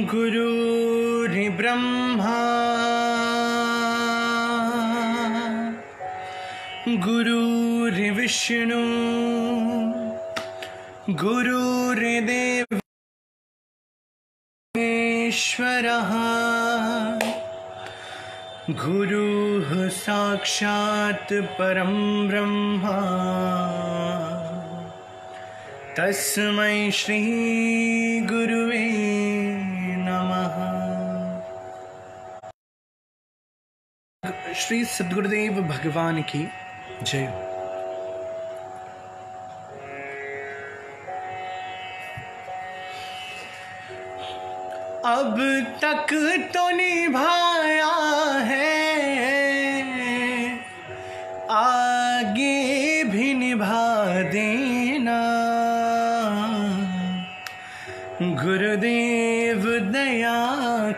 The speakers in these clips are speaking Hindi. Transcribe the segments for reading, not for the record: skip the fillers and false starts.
गुरुर्ब्रह्मा गुरुर्विष्णु गुरुर्देव महेश्वरः गुरुः साक्षात् परं ब्रह्म तस्मै श्री गुरुवे नमः। श्री सद्गुरुदेव भगवान की जय। अब तक तो निभाया है, आगे भी निभा देना। गुरुदेव दया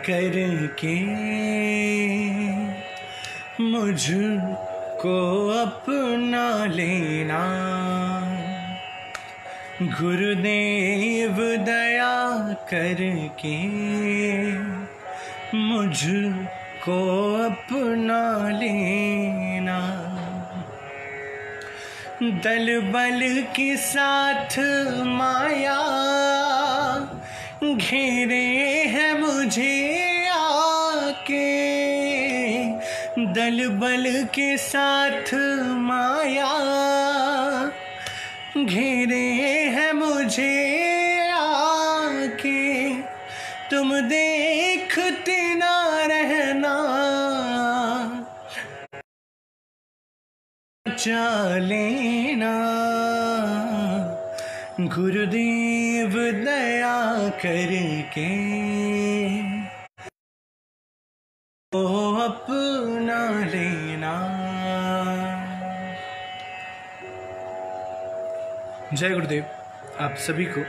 करके मुझको अपना लेना। गुरुदेव दया करके मुझको अपना लेना। दल बल के साथ माया घेरे है मुझे आके। दल बल के साथ माया घेरे है मुझे आके। तुम देखते ना रहना, चलेना। गुरुदेव दया करके वो अपना लेना। जय गुरुदेव आप सभी को।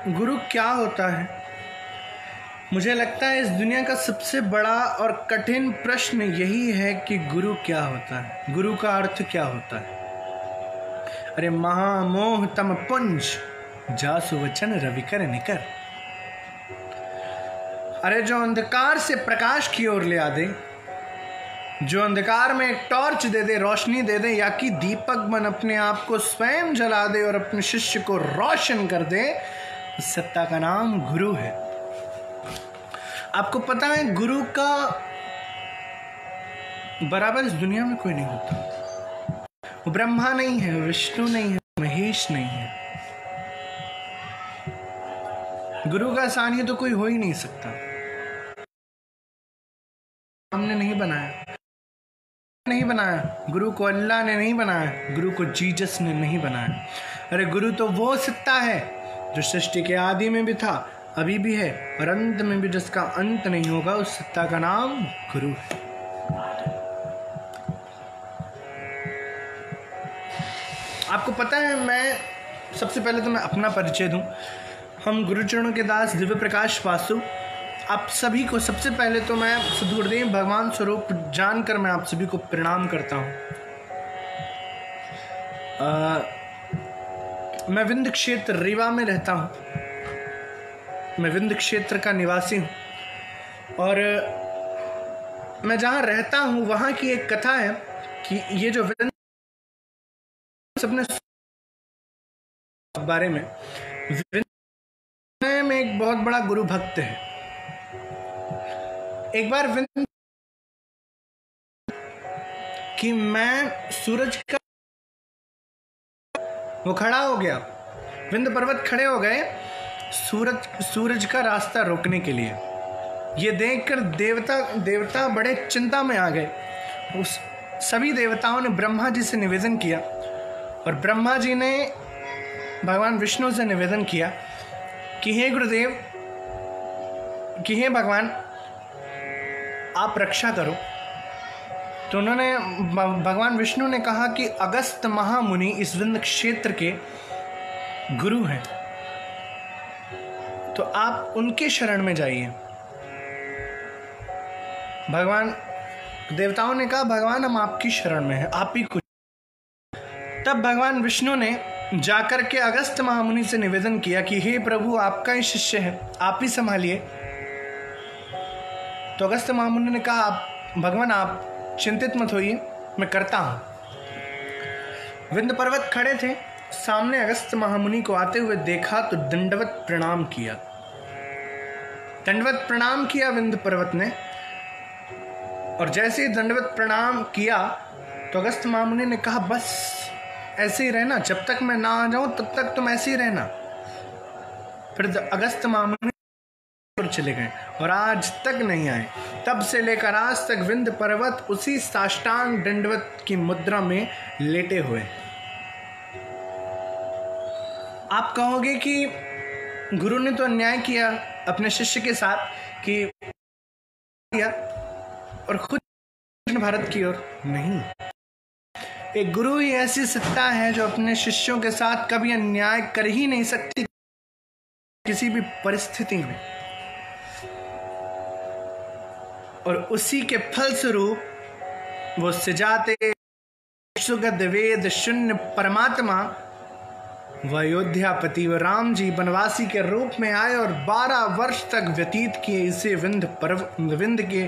गुरु क्या होता है? मुझे लगता है इस दुनिया का सबसे बड़ा और कठिन प्रश्न यही है कि गुरु क्या होता है, गुरु का अर्थ क्या होता है। अरे महामोह तम पुंज जासु वचन रविकर निकर। अरे जो अंधकार से प्रकाश की ओर ले आ दे, जो अंधकार में एक टॉर्च दे दे, रोशनी दे दे, या कि दीपक बन अपने आप को स्वयं जला दे और अपने शिष्य को रोशन कर दे, उस सत्ता का नाम गुरु है। आपको पता है गुरु का बराबर इस दुनिया में कोई नहीं होता। वो ब्रह्मा नहीं है, विष्णु नहीं है, महेश नहीं है। गुरु का सानिध्य तो कोई हो ही नहीं सकता। हमने नहीं बनाया गुरु को, अल्लाह ने नहीं बनाया गुरु को, जीसस ने नहीं बनाया। अरे गुरु तो वो सत्ता है जो सृष्टि के आदि में भी था, अभी भी है और अंत में भी जिसका अंत नहीं होगा। उस सत्ता का नाम गुरु है। आपको पता है, मैं सबसे पहले तो मैं अपना परिचय दूं। हम गुरुचरणों के दास दिव्य प्रकाश वासु। आप सभी को सबसे पहले तो मैं सद्गुरुदेव भगवान स्वरूप जानकर मैं आप सभी को प्रणाम करता हूं। मैं विंध्य क्षेत्र रीवा में रहता हूं। मैं विंध्य क्षेत्र का निवासी हूँ और मैं जहाँ रहता हूँ वहाँ की एक कथा है कि ये जो विंध्य सबने बारे में, विंध्य में एक बहुत बड़ा गुरु भक्त है। एक बार विंध्य कि मैं सूरज का वो खड़ा हो गया, विंध्य पर्वत खड़े हो गए सूरज का रास्ता रोकने के लिए। ये देखकर देवता बड़े चिंता में आ गए। उस सभी देवताओं ने ब्रह्मा जी से निवेदन किया और ब्रह्मा जी ने भगवान विष्णु से निवेदन किया कि हे गुरुदेव, कि हे भगवान, आप रक्षा करो। तो उन्होंने, भगवान विष्णु ने कहा कि अगस्त महामुनि इस विंध्य क्षेत्र के गुरु हैं, तो आप उनके शरण में जाइए। भगवान देवताओं ने कहा भगवान हम आपकी शरण में हैं, आप ही कुछ। तब भगवान विष्णु ने जाकर के अगस्त्य महामुनि से निवेदन किया कि हे प्रभु आपका ही शिष्य है, आप ही संभालिए। तो अगस्त्य महामुनि ने कहा आप भगवान आप चिंतित मत होइए, मैं करता हूं। विंध्य पर्वत खड़े थे, सामने अगस्त्य महामुनि को आते हुए देखा तो दंडवत प्रणाम किया। दंडवत प्रणाम किया विंध्य पर्वत ने, और जैसे ही दंडवत प्रणाम किया तो अगस्त्य महामुनि ने कहा बस ऐसे ही रहना, जब तक मैं ना आ जाऊं तब तक तुम ऐसे ही रहना। फिर अगस्त्य महामुनि चले गए और आज तक नहीं आए। तब से लेकर आज तक विंध्य पर्वत उसी साष्टांग दंडवत की मुद्रा में लेटे हुए। आप कहोगे कि गुरु ने तो अन्याय किया अपने शिष्य के साथ कि किया और खुद भारत की ओर नहीं। एक गुरु ही ऐसी सत्ता है जो अपने शिष्यों के साथ कभी अन्याय कर ही नहीं सकती किसी भी परिस्थिति में, और उसी के फलस्वरूप वो सिजाते सुगध वेद शून्य परमात्मा व अयोध्यापति व राम जी वनवासी के रूप में आए और 12 वर्ष तक व्यतीत किए इसे विंध्य के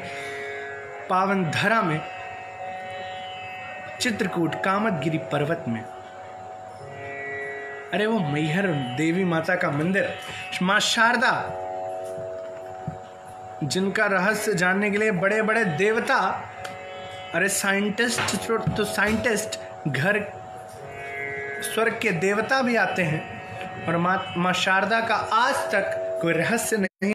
पावन धरा में, चित्रकूट कामतगिरी पर्वत में। अरे वो मैहर देवी माता का मंदिर, मां शारदा, जिनका रहस्य जानने के लिए बड़े बड़े देवता, अरे साइंटिस्ट तो साइंटिस्ट, घर स्वर्ग के देवता भी आते हैं, और मां शारदा का आज तक कोई रहस्य नहीं।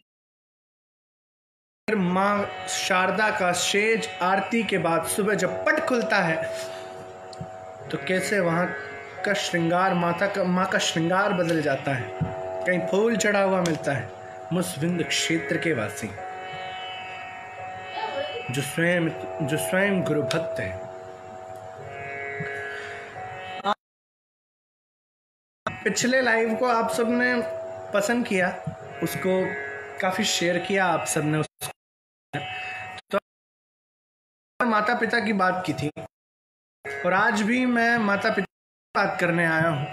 मां शारदा का शेज आरती के बाद सुबह जब पट खुलता है तो कैसे वहां का श्रृंगार, मां का श्रृंगार बदल जाता है। कहीं फूल चढ़ा हुआ मिलता है। मुस्विंद क्षेत्र के वासी जो स्वयं गुरु भक्त है। पिछले लाइव को आप सबने पसंद किया, उसको काफी शेयर किया आप सबने। तो माता पिता की बात की थी, और आज भी मैं माता पिता की बात करने आया हूं।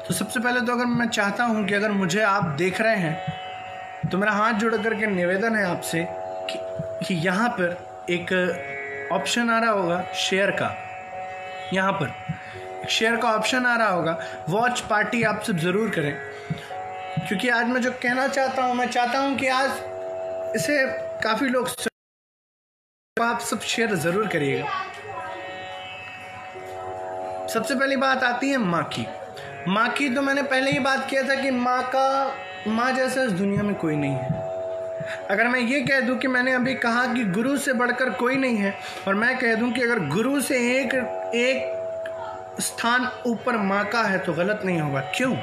तो सबसे पहले तो अगर मैं चाहता हूं कि अगर मुझे आप देख रहे हैं तो मेरा हाथ जोड़ करके निवेदन है आपसे कि यहाँ पर एक ऑप्शन आ रहा होगा शेयर का, यहाँ पर शेयर का ऑप्शन आ रहा होगा, वॉच पार्टी आप सब ज़रूर करें, क्योंकि आज मैं जो कहना चाहता हूँ, मैं चाहता हूँ कि आज इसे काफ़ी लोग, आप सब शेयर ज़रूर करिएगा। सबसे पहली बात आती है माँ की। माँ की तो मैंने पहले ही बात किया था कि माँ जैसा इस दुनिया में कोई नहीं है। अगर मैं ये कह दूं कि मैंने अभी कहा कि गुरु से बढ़कर कोई नहीं है, और मैं कह दूं कि अगर गुरु से एक स्थान ऊपर माँ का है तो गलत नहीं होगा। क्यों?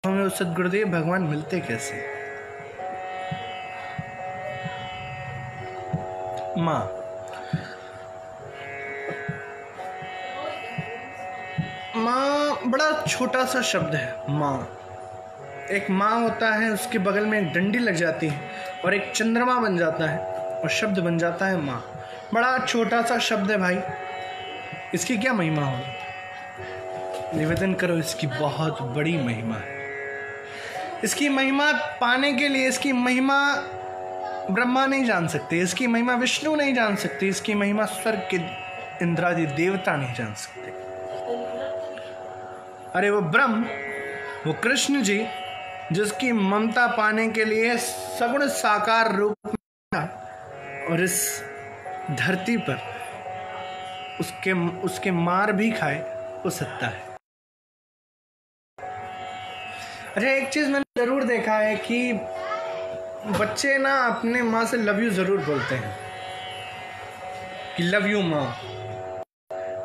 हमें उस सद्गुरुदेव भगवान मिलते कैसे? माँ, माँ बड़ा छोटा सा शब्द है। माँ, एक माँ होता है, उसके बगल में एक डंडी लग जाती है और एक चंद्रमा बन जाता है और शब्द बन जाता है माँ। बड़ा छोटा सा शब्द है भाई, इसकी क्या महिमा होगी? निवेदन करो, इसकी बहुत बड़ी महिमा है। इसकी महिमा पाने के लिए, इसकी महिमा ब्रह्मा नहीं जान सकते, इसकी महिमा विष्णु नहीं जान सकते, इसकी महिमा स्वर्ग के इंद्रादि देवता नहीं जान सकते। अरे वो ब्रह्म, वो कृष्ण जी, जिसकी ममता पाने के लिए सगुण साकार रूप में और इस धरती पर उसके मार भी खाए, वो सत्ता है। अच्छा, एक चीज मैंने जरूर देखा है कि बच्चे ना अपने माँ से लव यू जरूर बोलते हैं कि लव यू माँ,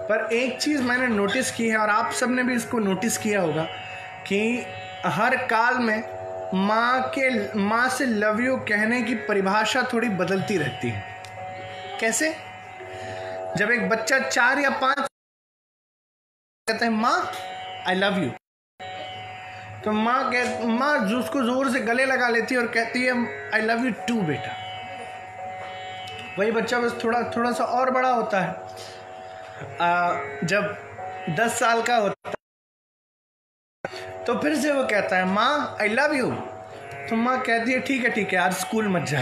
पर एक चीज मैंने नोटिस की है, और आप सबने भी इसको नोटिस किया होगा, कि हर काल में माँ से लव यू कहने की परिभाषा थोड़ी बदलती रहती है। कैसे? जब एक बच्चा 4 या 5 कहता है माँ आई लव यू, तो माँ उसको जोर से गले लगा लेती है और कहती है आई लव यू टू बेटा। वही बच्चा बस थोड़ा सा और बड़ा होता है। जब 10 साल का होता है तो फिर से वो कहता है माँ आई लव यू। तो माँ कहती है ठीक है आज स्कूल मत जा।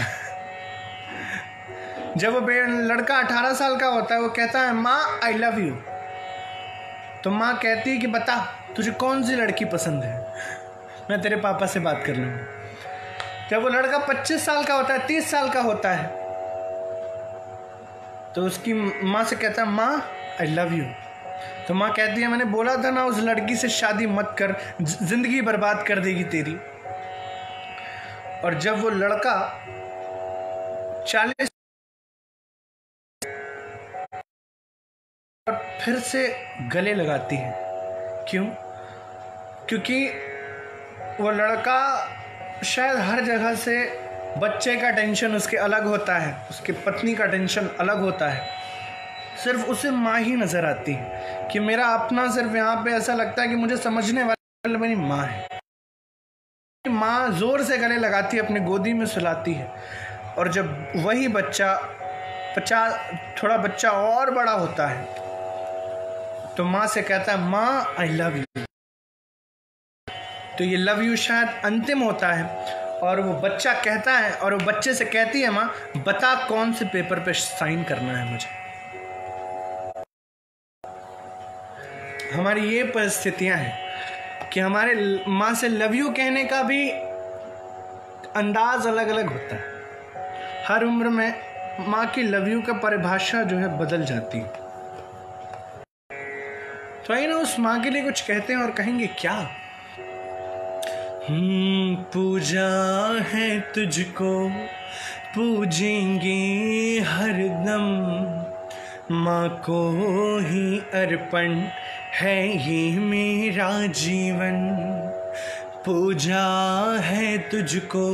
जब वो लड़का 18 साल का होता है वो कहता है माँ आई लव यू। तो माँ कहती है कि बता तुझे कौन सी लड़की पसंद है, मैं तेरे पापा से बात कर लूँगी। जब वो लड़का 25 साल का होता है, 30 साल का होता है, तो उसकी माँ से कहता है माँ आई लव यू। तो माँ कहती है मैंने बोला था ना उस लड़की से शादी मत कर, जिंदगी बर्बाद कर देगी तेरी। और जब वो लड़का 40 और फिर से गले लगाती है। क्यों? क्योंकि वो लड़का शायद हर जगह से बच्चे का टेंशन उसके अलग होता है, उसके पत्नी का टेंशन अलग होता है, सिर्फ उसे माँ ही नजर आती है कि मेरा अपना सिर्फ यहाँ पे ऐसा लगता है कि मुझे समझने वाली मेरी माँ है। माँ जोर से गले लगाती है, अपनी गोदी में सुलाती है। और जब वही बच्चा थोड़ा बच्चा और बड़ा होता है तो माँ से कहता है माँ आई लव यू। तो ये लव यू शायद अंतिम होता है और वो बच्चा कहता है और वो बच्चे से कहती है माँ बता कौन से पेपर पे साइन करना है मुझे। हमारी ये परिस्थितियां हैं कि हमारे माँ से लव यू कहने का भी अंदाज अलग अलग होता है। हर उम्र में माँ की लव यू का परिभाषा जो है बदल जाती है। तो आइए ना उस माँ के लिए कुछ कहते हैं और कहेंगे क्या। पूजा है तुझको पूजेंगे हरदम, माँ को ही अर्पण है ये मेरा जीवन। पूजा है तुझको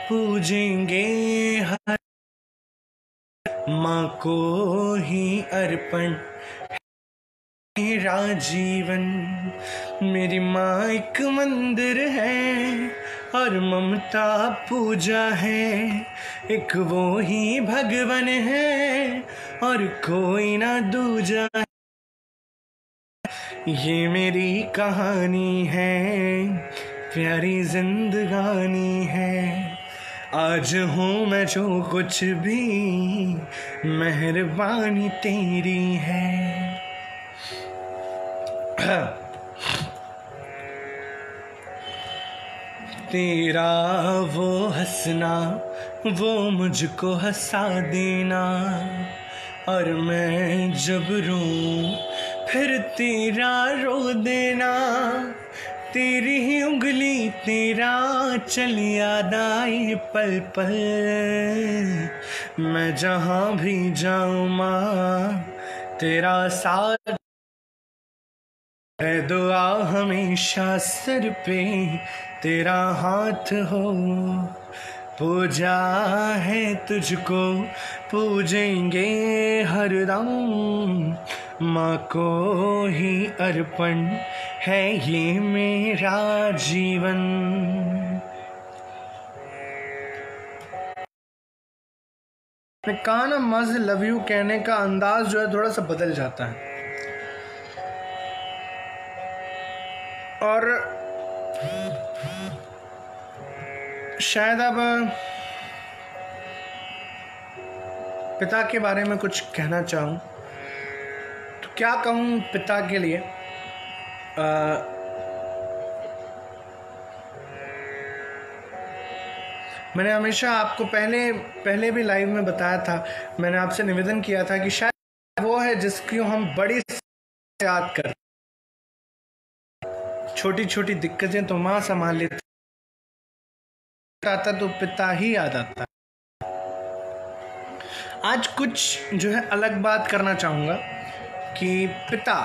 पूजेंगे हर, माँ को ही अर्पण मेरा जीवन। मेरी माँ एक मंदिर है और ममता पूजा है, एक वो ही भगवान है और कोई ना दूजा है। ये मेरी कहानी है, प्यारी जिंदगानी है। आज हूँ मैं जो कुछ भी, मेहरबानी तेरी है। तेरा वो हंसना वो मुझको हंसा देना, और मैं जब रोऊं फिर तेरा रो देना। तेरी ही उंगली तेरा चल याद आए पल पल, मैं जहाँ भी जाऊँ माँ तेरा साथ है। दुआ हमेशा सर पे तेरा हाथ हो। पूजा है तुझको पूजेंगे हरदम, माँ को ही अर्पण है ये मेरा जीवन। कहा ना माँ से लव यू कहने का अंदाज जो है थोड़ा सा बदल जाता है। और शायद अब पिता के बारे में कुछ कहना चाहूँ तो क्या कहूँ पिता के लिए। मैंने हमेशा आपको पहले भी लाइव में बताया था, मैंने आपसे निवेदन किया था कि शायद वो है जिसकी हम बड़ी याद करते। छोटी छोटी दिक्कतें तो माँ संभाल लेती, आता तो पिता ही याद आता। आज कुछ जो है अलग बात करना चाहूँगा कि पिता,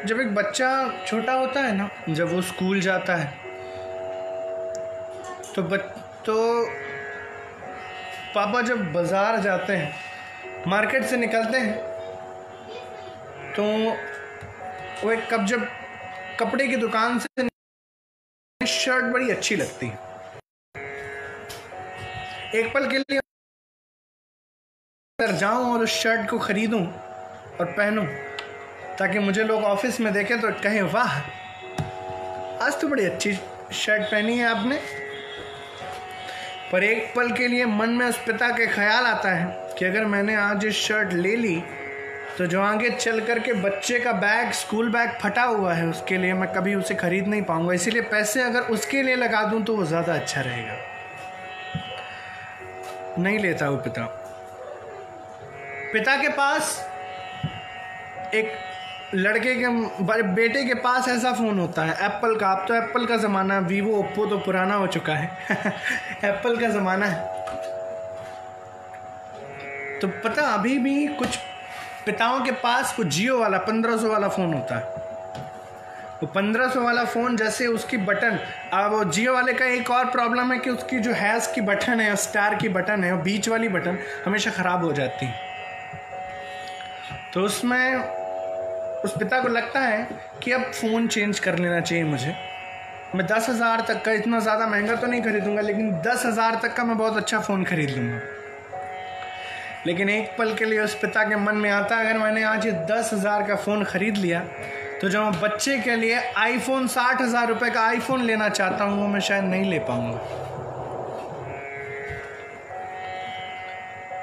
जब एक बच्चा छोटा होता है ना, जब वो स्कूल जाता है तो पापा जब बाज़ार जाते हैं, मार्केट से निकलते हैं, तो वो एक कब जब कपड़े की दुकान से शर्ट बड़ी अच्छी लगती है, एक पल के लिए अंदर जाऊं और उस शर्ट को खरीदूं और पहनूं, ताकि मुझे लोग ऑफिस में देखें तो कहें वाह आज तो बड़ी अच्छी शर्ट पहनी है आपने। पर एक पल के लिए मन में उस पिता के ख्याल आता है कि अगर मैंने आज ये शर्ट ले ली तो जो आगे चल कर के बच्चे का बैग, स्कूल बैग फटा हुआ है, उसके लिए मैं कभी उसे खरीद नहीं पाऊंगा, इसीलिए पैसे अगर उसके लिए लगा दूं तो वो ज़्यादा अच्छा रहेगा। नहीं लेता वो पिता के पास एक लड़के के बेटे के पास ऐसा फ़ोन होता है एप्पल का। अब तो एप्पल का ज़माना, वीवो ओप्पो तो पुराना हो चुका है एप्पल का ज़माना है। तो पता अभी भी कुछ पिताओं के पास वो जियो वाला 1500 वाला फ़ोन होता है। वो 1500 वाला फ़ोन जैसे उसकी बटन, अब वो जियो वाले का एक और प्रॉब्लम है कि उसकी जो हैश की बटन है, स्टार की बटन है, वो बीच वाली बटन हमेशा ख़राब हो जाती है। तो उसमें उस पिता को लगता है कि अब फ़ोन चेंज कर लेना चाहिए मुझे। मैं 10,000 तक का, इतना ज़्यादा महंगा तो नहीं खरीदूंगा, लेकिन 10,000 तक का मैं बहुत अच्छा फ़ोन खरीद लूँगा। लेकिन एक पल के लिए उस पिता के मन में आता है अगर मैंने आज ये 10,000 का फ़ोन ख़रीद लिया तो जो मैं बच्चे के लिए आईफोन 60,000 रुपये का आईफोन लेना चाहता हूँ वो मैं शायद नहीं ले पाऊँगा।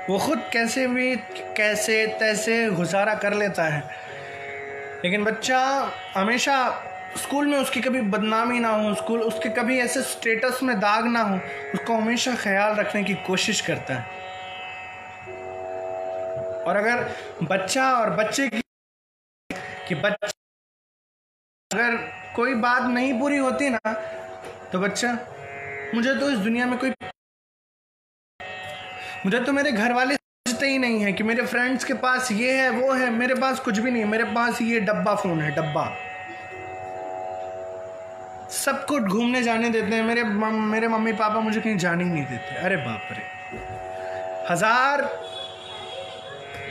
वो खुद कैसे तैसे गुजारा कर लेता है, लेकिन बच्चा हमेशा स्कूल में उसकी कभी बदनामी ना हो, स्कूल उसके कभी ऐसे स्टेटस में दाग ना हो, उसको हमेशा ख्याल रखने की कोशिश करता है। और अगर बच्चा और बच्चे की बच्चा अगर कोई बात नहीं पूरी होती ना तो बच्चा मुझे तो इस दुनिया में मुझे तो मेरे घर वाले समझते ही नहीं है कि मेरे फ्रेंड्स के पास ये है वो है, मेरे पास कुछ भी नहीं, मेरे पास ये डब्बा फ़ोन है, डब्बा। सबको घूमने जाने देते हैं, मेरे मम्मी पापा मुझे कहीं जाने ही नहीं देते। अरे बाप रे, 1000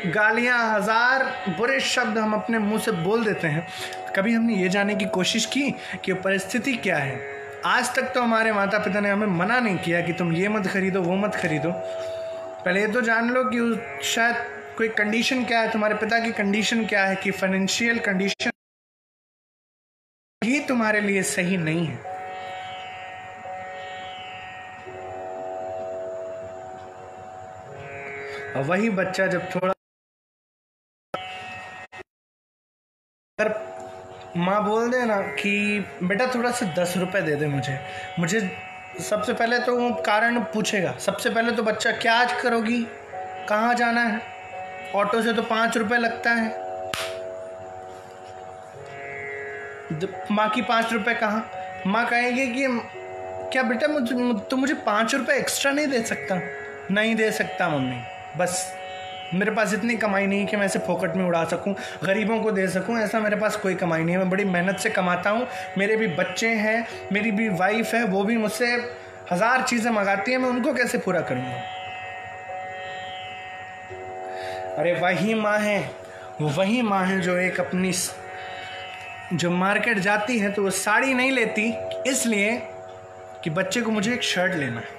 गालियाँ, 1000 बुरे शब्द हम अपने मुंह से बोल देते हैं। कभी हमने ये जानने की कोशिश की कि परिस्थिति क्या है? आज तक तो हमारे माता पिता ने हमें मना नहीं किया कि तुम ये मत खरीदो, वो मत खरीदो। पहले ये तो जान लो कि शायद कोई कंडीशन क्या है, तुम्हारे पिता की कंडीशन क्या है, कि फाइनेंशियल कंडीशन ही तुम्हारे लिए सही नहीं है। और वही बच्चा जब थोड़ा अगर माँ बोल दे ना कि बेटा थोड़ा सा 10 रुपए दे दे मुझे सबसे पहले तो वो कारण पूछेगा। सबसे पहले तो बच्चा क्या आज करोगी, कहाँ जाना है, ऑटो से तो 5 रुपए लगता है, माँ की 5 रुपए कहाँ? माँ कहेगी कि क्या बेटा मुझे 5 रुपए एक्स्ट्रा नहीं दे सकता? नहीं दे सकता मम्मी, बस मेरे पास इतनी कमाई नहीं कि मैं इसे फोकट में उड़ा सकूं, गरीबों को दे सकूं, ऐसा मेरे पास कोई कमाई नहीं है। मैं बड़ी मेहनत से कमाता हूं, मेरे भी बच्चे हैं, मेरी भी वाइफ है, वो भी मुझसे 1000 चीज़ें मंगाती हैं, मैं उनको कैसे पूरा करूंगा? अरे वही माँ है जो एक अपनी जो मार्केट जाती है तो वो साड़ी नहीं लेती इसलिए कि बच्चे को मुझे एक शर्ट लेना है।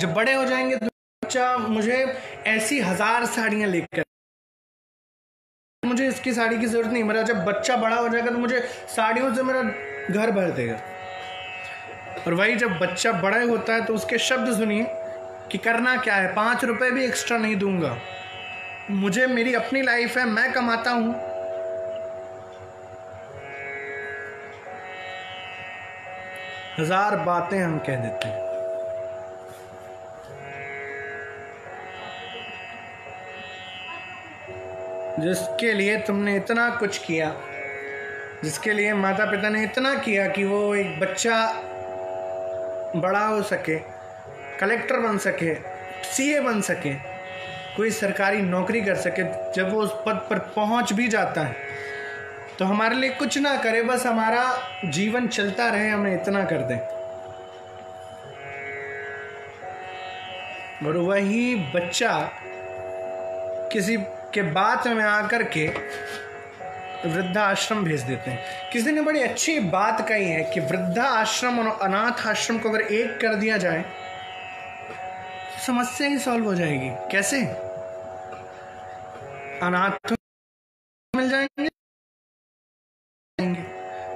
जब बड़े हो जाएंगे तो बच्चा मुझे ऐसी 1000 साड़ियां लेकर, मुझे इसकी साड़ी की जरूरत नहीं। मेरा जब बच्चा बड़ा हो जाएगा तो मुझे साड़ियों से मेरा घर भर देगा। और वही जब बच्चा बड़ा होता है तो उसके शब्द सुनिए कि करना क्या है, 5 रुपए भी एक्स्ट्रा नहीं दूंगा, मुझे मेरी अपनी लाइफ है, मैं कमाता हूं। हजार बातें हम कह देते हैं। जिसके लिए तुमने इतना कुछ किया, जिसके लिए माता पिता ने इतना किया कि वो एक बच्चा बड़ा हो सके, कलेक्टर बन सके, सीए बन सके, कोई सरकारी नौकरी कर सके, जब वो उस पद पर पहुंच भी जाता है तो हमारे लिए कुछ ना करे, बस हमारा जीवन चलता रहे, हमें इतना कर दें। और वही बच्चा किसी के बाद में आकर के वृद्धाश्रम भेज देते हैं। किसी ने बड़ी अच्छी बात कही है कि वृद्धाश्रम और अनाथ आश्रम को अगर एक कर दिया जाए तो समस्या ही सॉल्व हो जाएगी। कैसे? अनाथ मिल जाएंगे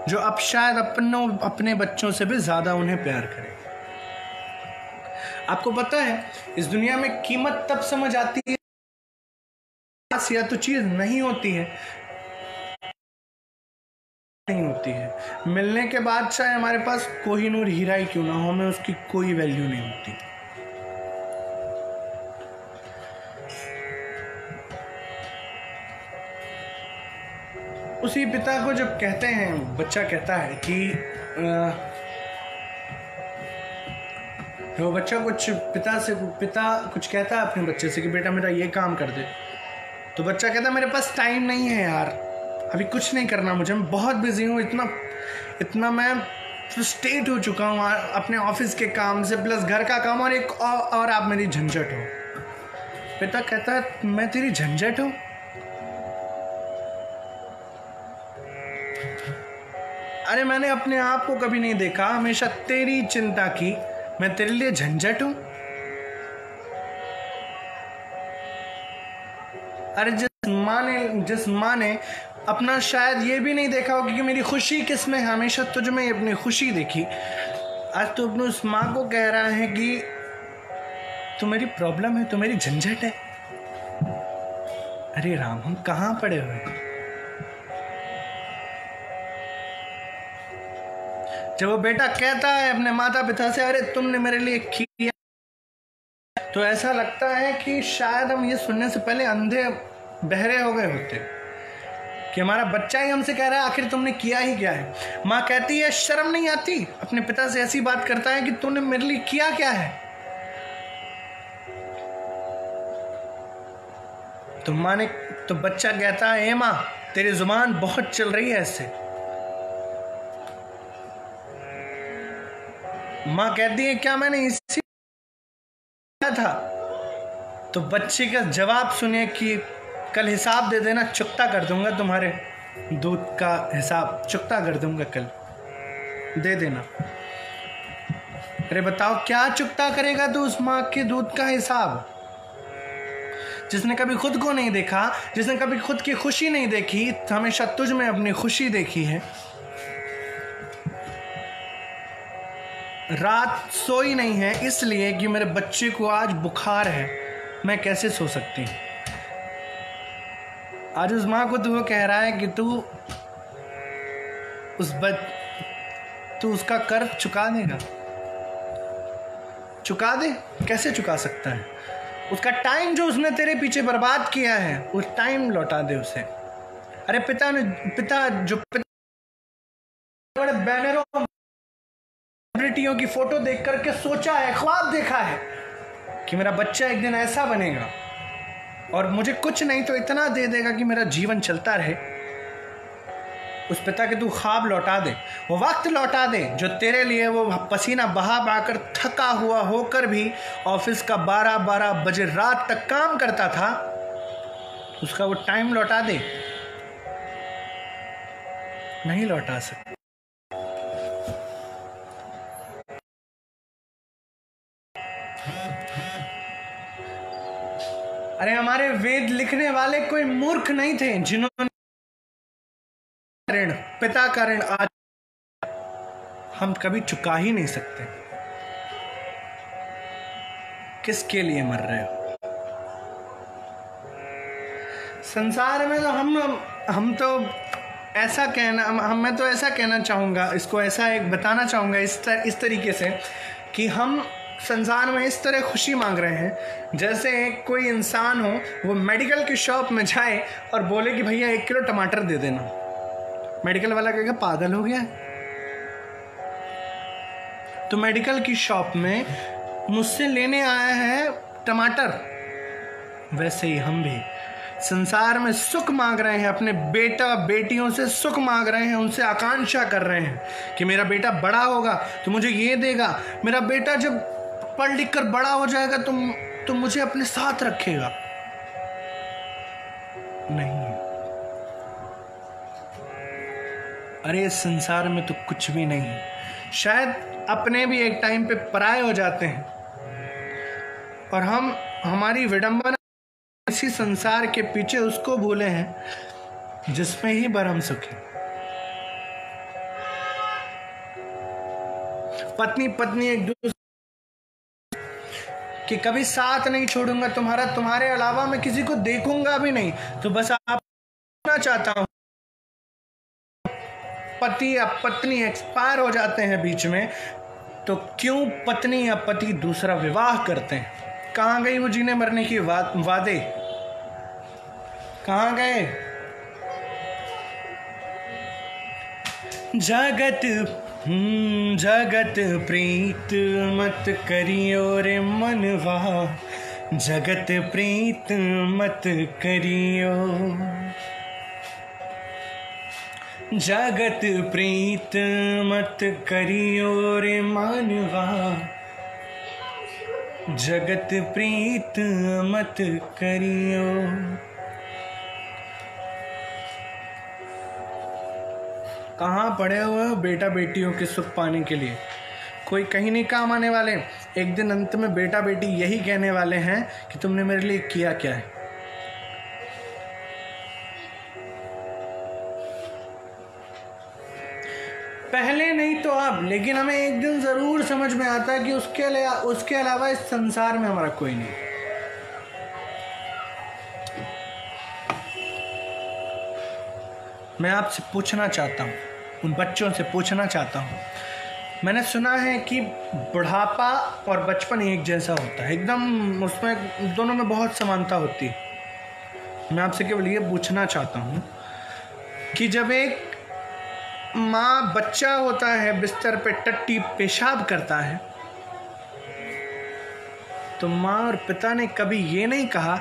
जो अब शायद अपने बच्चों से भी ज्यादा उन्हें प्यार करें। आपको पता है इस दुनिया में कीमत तब समझ आती है या तो चीज नहीं होती है मिलने के बाद, चाहे हमारे पास कोहिनूर हीरा ही क्यों ना हो, हमें उसकी कोई वैल्यू नहीं होती। उसी पिता को जब कहते हैं, बच्चा कहता है कि वो बच्चा पिता कुछ कहता है अपने बच्चे से कि बेटा मेरा ये काम कर दे, तो बच्चा कहता है मेरे पास टाइम नहीं है यार, अभी कुछ नहीं करना मुझे, मैं बहुत बिजी हूँ, इतना मैं फ्रस्ट्रेट हो चुका हूँ अपने ऑफिस के काम से, प्लस घर का काम और आप मेरी झंझट हो। पिता कहता है मैं तेरी झंझट हूँ? अरे मैंने अपने आप को कभी नहीं देखा, हमेशा तेरी चिंता की, मैं तेरे लिए झंझट हूं? अरे जिस माँ ने अपना शायद ये भी नहीं देखा होगा कि मेरी खुशी किसमें है, हमेशा तुझ में अपनी खुशी देखी, आज तो अपनी उस माँ को कह रहा है कि तू मेरी प्रॉब्लम है, तू मेरी झंझट है। अरे राम, हम कहाँ पड़े हुए हैं? जब वो बेटा कहता है अपने माता पिता से अरे तुमने मेरे लिए किया, तो ऐसा लगता है कि शायद हम ये सुनने से पहले अंधे बहरे हो गए होते कि हमारा बच्चा ही हमसे कह रहा है आखिर तुमने किया ही क्या है। माँ कहती है शर्म नहीं आती, अपने पिता से ऐसी बात करता है कि तूने मेरे लिए किया क्या है। तो बच्चा कहता है ए माँ तेरी जुबान बहुत चल रही है इससे। माँ कहती है क्या मैंने इसी था? तो बच्चे का जवाब सुनिए कि कल हिसाब दे देना, चुकता कर दूंगा, तुम्हारे दूध का हिसाब चुकता कर दूंगा, कल दे देना। अरे बताओ क्या चुकता करेगा तू उस माँ के दूध का हिसाब, जिसने कभी खुद को नहीं देखा, जिसने कभी खुद की खुशी नहीं देखी, हमेशा तुझ में अपनी खुशी देखी है। रात सोई नहीं है इसलिए कि मेरे बच्चे को आज बुखार है, मैं कैसे सो सकती हूँ। आज उस माँ को तो वो कह रहा है कि तू उसका कर्ज चुका देगा। चुका दे, कैसे चुका सकता है? उसका टाइम जो उसने तेरे पीछे बर्बाद किया है, उस टाइम लौटा दे उसे। अरे पिता बड़े बैनरों सेलिब्रिटियों की फोटो देख करके सोचा है, ख्वाब देखा है कि मेरा बच्चा एक दिन ऐसा बनेगा और मुझे कुछ नहीं तो इतना दे देगा कि मेरा जीवन चलता रहे। उस पिता के तू ख्वाब लौटा दे, वो वक्त लौटा दे जो तेरे लिए वो पसीना बहा बहाकर थका हुआ होकर भी ऑफिस का 12-12 बजे रात तक काम करता था, उसका वो टाइम लौटा दे। नहीं लौटा सकते। अरे हमारे वेद लिखने वाले कोई मूर्ख नहीं थे जिन्होंने ऋण, पिता का ऋण आज हम कभी चुका ही नहीं सकते। किसके लिए मर रहे हो? संसार में तो हम तो ऐसा कहना, मैं तो ऐसा कहना चाहूँगा, इसको ऐसा एक बताना चाहूँगा इस तरीके से कि हम संसार में इस तरह खुशी मांग रहे हैं जैसे कोई इंसान हो, वो मेडिकल की शॉप में जाए और बोले कि भैया 1 किलो टमाटर दे देना। मेडिकल वाला कहेगा पागल हो गया। तो मेडिकल की शॉप में मुझसे लेने आया है टमाटर। वैसे ही हम भी संसार में सुख मांग रहे हैं, अपने बेटा बेटियों से सुख मांग रहे हैं, उनसे आकांक्षा कर रहे हैं कि मेरा बेटा बड़ा होगा तो मुझे ये देगा, मेरा बेटा जब पढ़ लिख कर बड़ा हो जाएगा तो मुझे अपने साथ रखेगा। नहीं है। अरे इस संसार में तो कुछ भी नहीं है। शायद अपने भी एक टाइम पे पराये हो जाते हैं और हम हमारी विडंबना इसी संसार के पीछे उसको भूले हैं जिसमें ही परम सुख है। पत्नी पत्नी एक दूसरे कि कभी साथ नहीं छोड़ूंगा तुम्हारा, तुम्हारे अलावा मैं किसी को देखूंगा भी नहीं। तो बस आप चाहता हूं, पति या पत्नी एक्सपायर हो जाते हैं बीच में, तो क्यों पत्नी या पति दूसरा विवाह करते हैं? कहां गई वो जीने मरने की वादे? कहां गए? जगत प्रीत मत करियो रे मनवा, जगत प्रीत मत करियो, जगत प्रीत मत करियो रे मनवा, जगत प्रीत मत करियो। कहाँ पड़े हुए हो बेटा बेटियों के सुख पाने के लिए? कोई कहीं नहीं काम आने वाले। एक दिन अंत में बेटा बेटी यही कहने वाले हैं कि तुमने मेरे लिए किया क्या है। पहले नहीं तो अब, लेकिन हमें एक दिन जरूर समझ में आता है कि उसके अलावा इस संसार में हमारा कोई नहीं। मैं आपसे पूछना चाहता हूँ, उन बच्चों से पूछना चाहता हूँ, मैंने सुना है कि बुढ़ापा और बचपन एक जैसा होता है, एकदम उसमें दोनों में बहुत समानता होती है। मैं आपसे केवल ये पूछना चाहता हूँ कि जब एक माँ बच्चा होता है बिस्तर पे टट्टी पेशाब करता है, तो माँ और पिता ने कभी ये नहीं कहा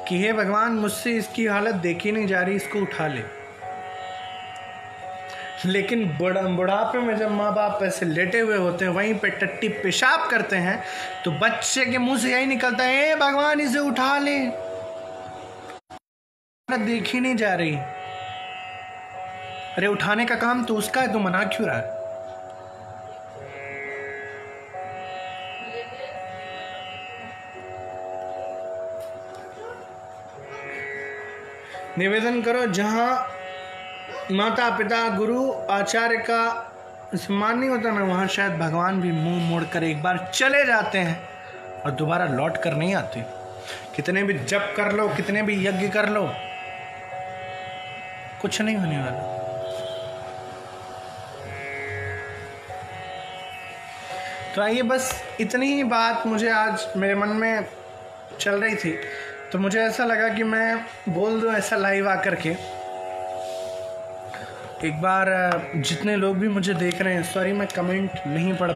कि हे भगवान मुझसे इसकी हालत देखी नहीं जा रही, इसको उठा ले। लेकिन बुढ़ापे में जब माँ बाप ऐसे लेटे हुए होते हैं, वहीं पे टट्टी पेशाब करते हैं, तो बच्चे के मुंह से यही निकलता है, हे भगवान इसे उठा ले, देखी नहीं जा रही। अरे उठाने का काम तो उसका है, तो मना क्यों रहा है? निवेदन करो, जहां माता पिता गुरु आचार्य का सम्मान नहीं होता ना, वहाँ शायद भगवान भी मुंह मोड़कर एक बार चले जाते हैं और दोबारा लौट कर नहीं आते। कितने भी जप कर लो, कितने भी यज्ञ कर लो, कुछ नहीं होने वाला। तो आइए, बस इतनी ही बात मुझे आज मेरे मन में चल रही थी, तो मुझे ऐसा लगा कि मैं बोल दूं ऐसा लाइव आकर के। एक बार जितने लोग भी मुझे देख रहे हैं, सॉरी मैं कमेंट नहीं पढ़।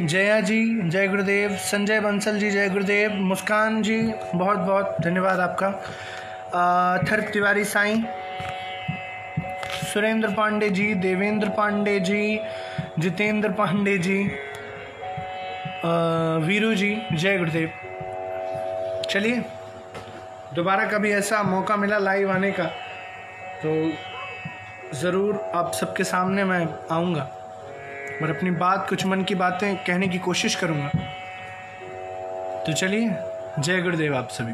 जया जी जय गुरुदेव, संजय बंसल जी जय गुरुदेव, मुस्कान जी बहुत बहुत धन्यवाद आपका, थर तिवारी साईं, सुरेंद्र पांडे जी, देवेंद्र पांडे जी, जितेंद्र पांडे जी, वीरू जी जय गुरुदेव। चलिए, दोबारा कभी ऐसा मौका मिला लाइव आने का तो ज़रूर आप सबके सामने मैं आऊँगा और अपनी बात, कुछ मन की बातें कहने की कोशिश करूँगा। तो चलिए, जय गुरुदेव आप सभी।